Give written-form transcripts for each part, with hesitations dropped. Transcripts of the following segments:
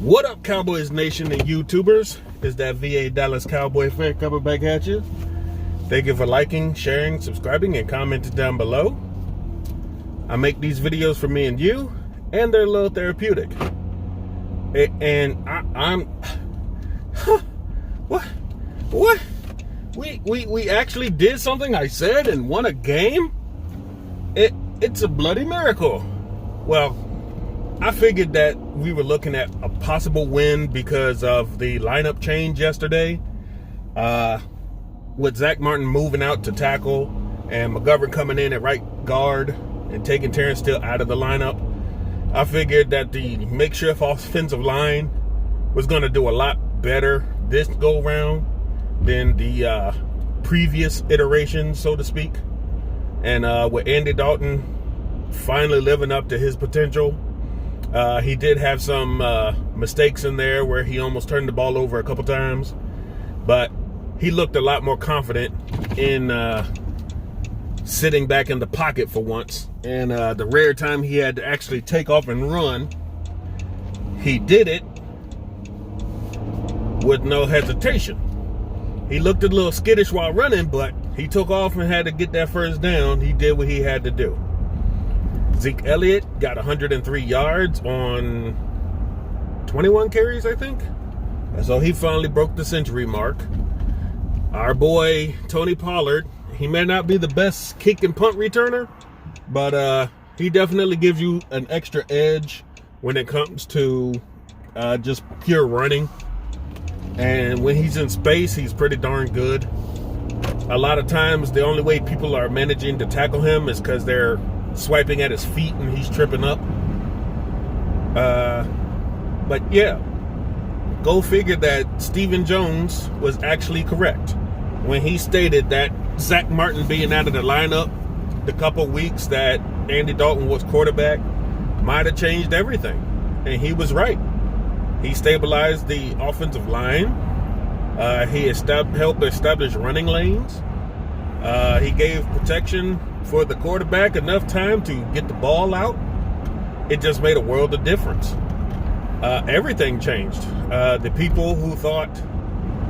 What up, Cowboys Nation and YouTubers? It's that VA Dallas Cowboy fan coming back at you. Thank you for liking, sharing, subscribing, and commenting down below. I make these videos for me and you, and they're a little therapeutic. What? We actually did something I said and won a game? It's a bloody miracle. Well, I figured that we were looking at a possible win because of the lineup change yesterday. With Zach Martin moving out to tackle and McGovern coming in at right guard and taking Terrence Steele out of the lineup, I figured that the makeshift offensive line was going to do a lot better this go round than the previous iteration, so to speak. And with Andy Dalton finally living up to his potential, he did have some mistakes in there where he almost turned the ball over a couple times, but he looked a lot more confident in sitting back in the pocket for once. And the rare time he had to actually take off and run, he did it with no hesitation. He looked a little skittish while running, but he took off and had to get that first down. He did what he had to do. Zeke Elliott got 103 yards on 21 carries, I think. And so he finally broke the century mark. Our boy, Tony Pollard, he may not be the best kick and punt returner, but he definitely gives you an extra edge when it comes to just pure running. And when he's in space, he's pretty darn good. A lot of times, the only way people are managing to tackle him is because they're swiping at his feet and he's tripping up. But yeah, go figure that Stephen Jones was actually correct when he stated that Zach Martin being out of the lineup the couple weeks that Andy Dalton was quarterback might have changed everything. And he was right. He stabilized the offensive line. He helped establish running lanes. He gave protection for the quarterback enough time to get the ball out. It just made a world of difference. Everything changed. The people who thought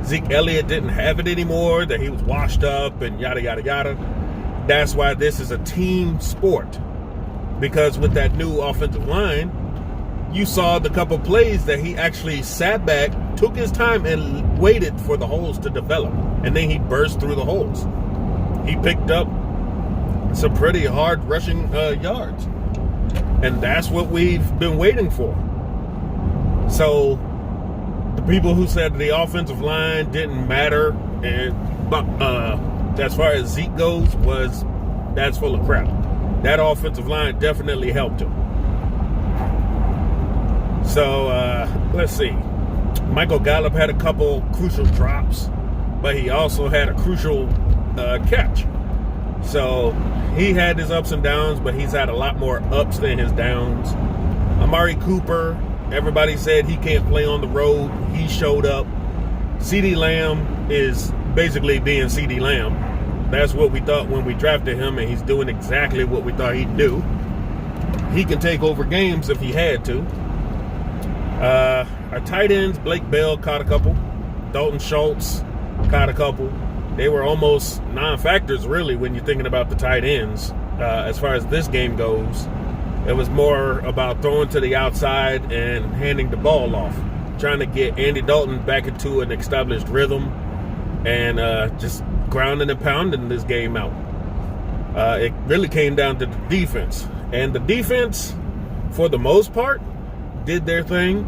Zeke Elliott didn't have it anymore, that he was washed up and yada, yada, yada. That's why this is a team sport. Because with that new offensive line, you saw the couple plays that he actually sat back, took his time, and waited for the holes to develop. And then he burst through the holes. He picked up some pretty hard rushing yards. And that's what we've been waiting for. So the people who said the offensive line didn't matter, but as far as Zeke goes, that's full of crap. That offensive line definitely helped him. So let's see. Michael Gallup had a couple crucial drops, but he also had a crucial catch. So he had his ups and downs, but he's had a lot more ups than his downs. Amari Cooper, everybody said he can't play on the road. He showed up. CeeDee Lamb is basically being CeeDee Lamb. That's what we thought when we drafted him, and he's doing exactly what we thought he'd do. He can take over games if he had to. Our tight ends, Blake Bell caught a couple. Dalton Schultz caught a couple. They were almost non-factors, really, when you're thinking about the tight ends. As far as this game goes, it was more about throwing to the outside and handing the ball off, trying to get Andy Dalton back into an established rhythm and just grounding and pounding this game out. It really came down to the defense. And the defense, for the most part, did their thing.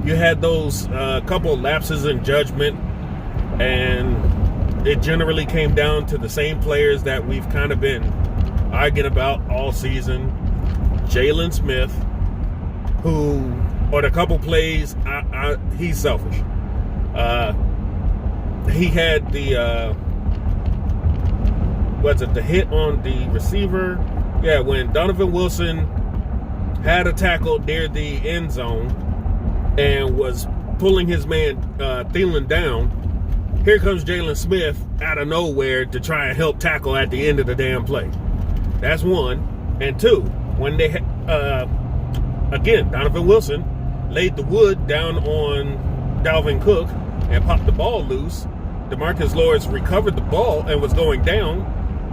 You had those couple lapses in judgment, and it generally came down to the same players that we've kind of been arguing about all season. Jalen Smith, who on a couple plays, he's selfish. He had the the hit on the receiver? Yeah, when Donovan Wilson had a tackle near the end zone and was pulling his man Thielen down, here comes Jalen Smith out of nowhere to try and help tackle at the end of the damn play. That's one. And two, when they again, Donovan Wilson laid the wood down on Dalvin Cook and popped the ball loose. DeMarcus Lawrence recovered the ball and was going down,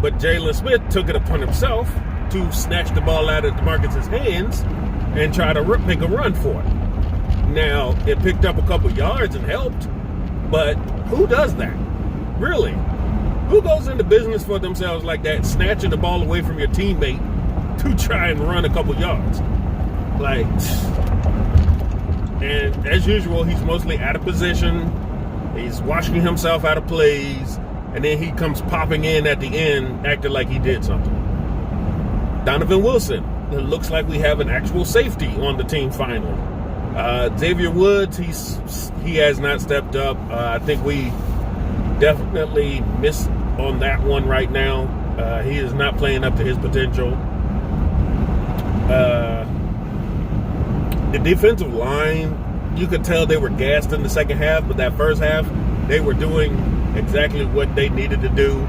but Jalen Smith took it upon himself to snatch the ball out of DeMarcus's hands and try to make a run for it. Now, it picked up a couple yards and helped, but who does that? Really? Who goes into business for themselves like that, snatching the ball away from your teammate to try and run a couple yards? Like, and as usual, he's mostly out of position. He's washing himself out of plays, and then he comes popping in at the end, acting like he did something. Donovan Wilson. It looks like we have an actual safety on the team finally. Xavier Woods, he has not stepped up. I think we definitely missed on that one right now. He is not playing up to his potential. The defensive line, you could tell they were gassed in the second half, but that first half, they were doing exactly what they needed to do.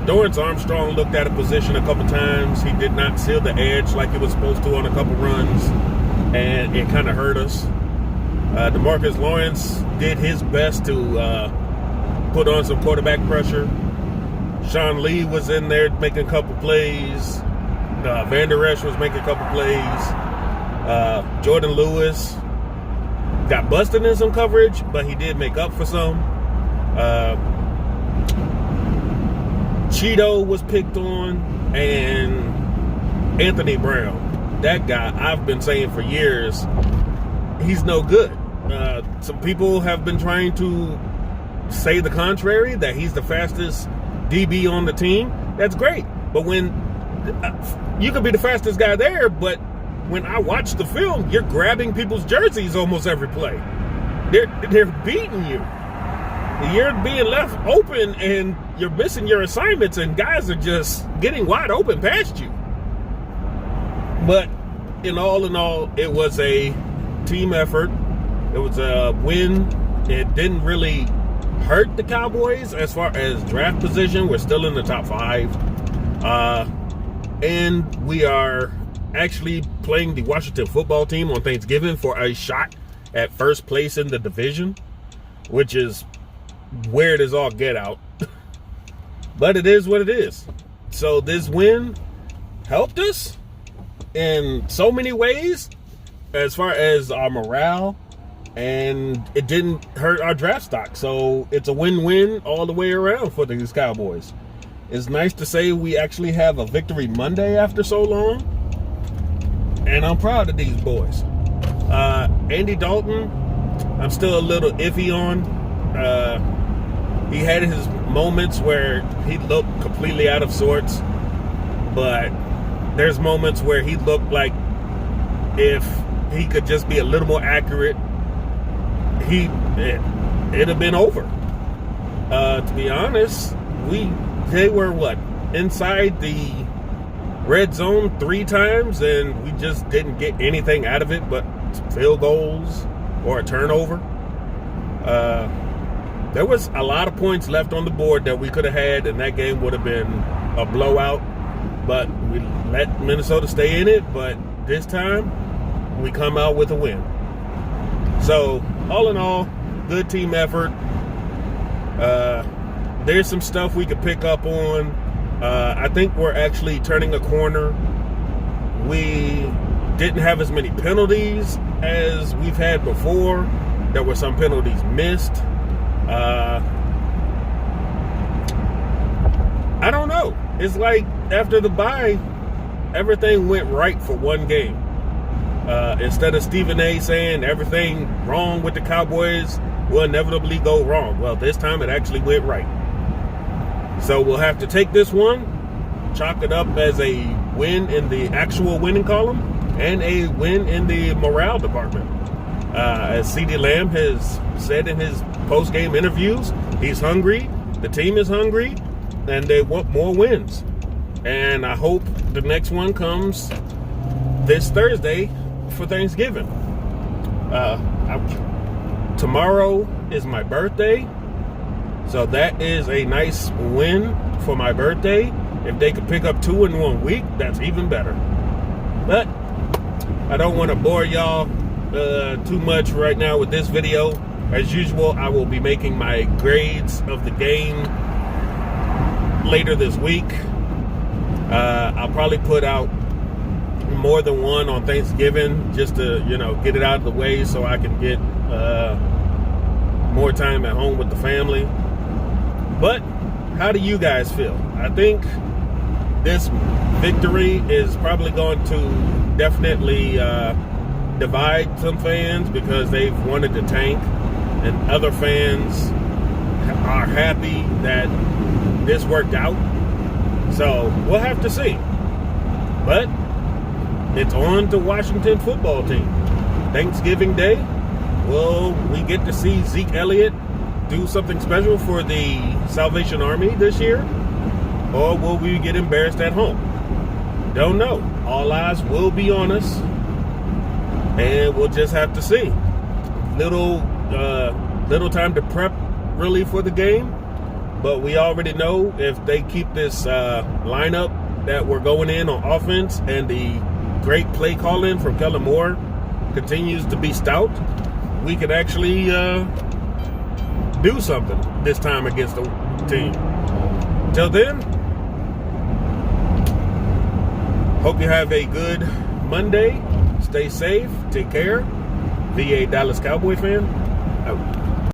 Dorrance Armstrong looked at a position a couple times. He did not seal the edge like he was supposed to on a couple runs, and it kind of hurt us. DeMarcus Lawrence did his best to put on some quarterback pressure. Sean Lee was in there making a couple plays. Van Der Esch was making a couple plays. Jordan Lewis got busted in some coverage, but he did make up for some. Cheeto was picked on, and Anthony Brown, that guy I've been saying for years, he's no good. Some people have been trying to say the contrary, that he's the fastest DB on the team. That's great, but when you could be the fastest guy there, but when I watch the film, you're grabbing people's jerseys almost every play. They're beating you. You're being left open and you're missing your assignments, and guys are just getting wide open past you. But in all, it was a team effort. It was a win. It didn't really hurt the Cowboys as far as draft position. We're still in the top 5. And we are actually playing the Washington football team on Thanksgiving for a shot at first place in the division, which is weird as all get out. But it is what it is. So this win helped us in so many ways as far as our morale, and it didn't hurt our draft stock. So it's a win-win all the way around for these Cowboys. It's nice to say we actually have a victory Monday after so long, and I'm proud of these boys. Andy Dalton, I'm still a little iffy on. He had his moments where he looked completely out of sorts, but there's moments where he looked like if he could just be a little more accurate, it'd have been over. To be honest, they were inside the red zone 3 times, and we just didn't get anything out of it but field goals or a turnover. There was a lot of points left on the board that we could have had, and that game would have been a blowout. But we let Minnesota stay in it, but this time we come out with a win. So, all in all, good team effort. There's some stuff we could pick up on. I think we're actually turning a corner. We didn't have as many penalties as we've had before. There were some penalties missed. I don't know. It's like after the bye, everything went right for one game. Instead of Stephen A saying everything wrong with the Cowboys will inevitably go wrong. Well, this time it actually went right. So we'll have to take this one, chalk it up as a win in the actual winning column and a win in the morale department. As CeeDee Lamb has said in his post-game interviews, he's hungry, the team is hungry, and they want more wins. And I hope the next one comes this Thursday for Thanksgiving. Tomorrow is my birthday, so that is a nice win for my birthday. If they could pick up 2 in 1 week, that's even better. But I don't want to bore y'all too much right now with this video. As usual, I will be making my grades of the game later this week. I'll probably put out more than one on Thanksgiving just to, get it out of the way so I can get more time at home with the family. But how do you guys feel? I think this victory is probably going to definitely divide some fans because they've wanted to tank, and other fans are happy that this worked out. So we'll have to see. But it's on to Washington football team. Thanksgiving Day, will we get to see Zeke Elliott do something special for the Salvation Army this year? Or will we get embarrassed at home? Don't know. All eyes will be on us. And we'll just have to see. Little time to prep really for the game, but we already know if they keep this lineup that we're going in on offense and the great play calling from Kellen Moore continues to be stout, we could actually do something this time against the team. Till then, hope you have a good Monday. Stay safe. Take care. VA Dallas Cowboy fan, out.